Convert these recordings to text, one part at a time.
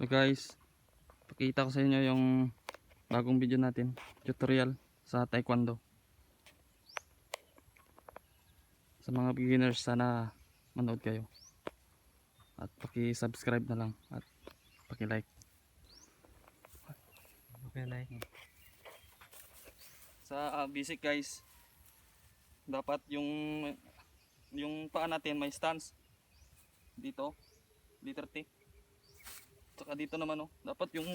So guys, pakita ko sa inyo yung bagong video natin, tutorial sa taekwondo. Sa mga beginners, sana manood kayo. At paki-subscribe na lang at paki-like. Okay, Nay. Sa basic guys, dapat yung paa natin may stance dito, D30. Tsaka dito naman dapat yung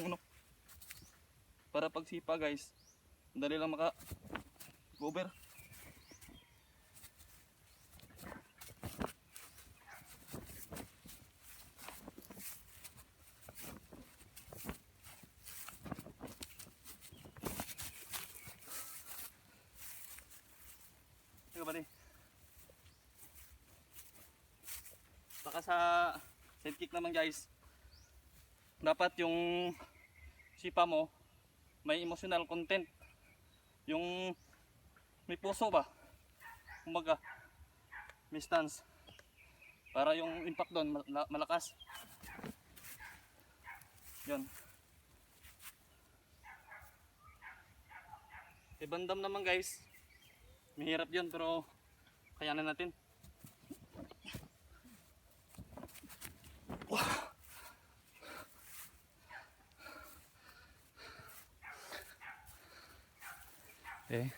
para pagsipa guys, dali lang maka-over. Teka ba di? Saka sa side kick naman guys, dapat yung sipa mo may emotional content, yung may puso ba, kumbaga may stance, para yung impact doon malakas. Yun. Bandam naman guys, mahirap yun pero kayanan natin. Okay.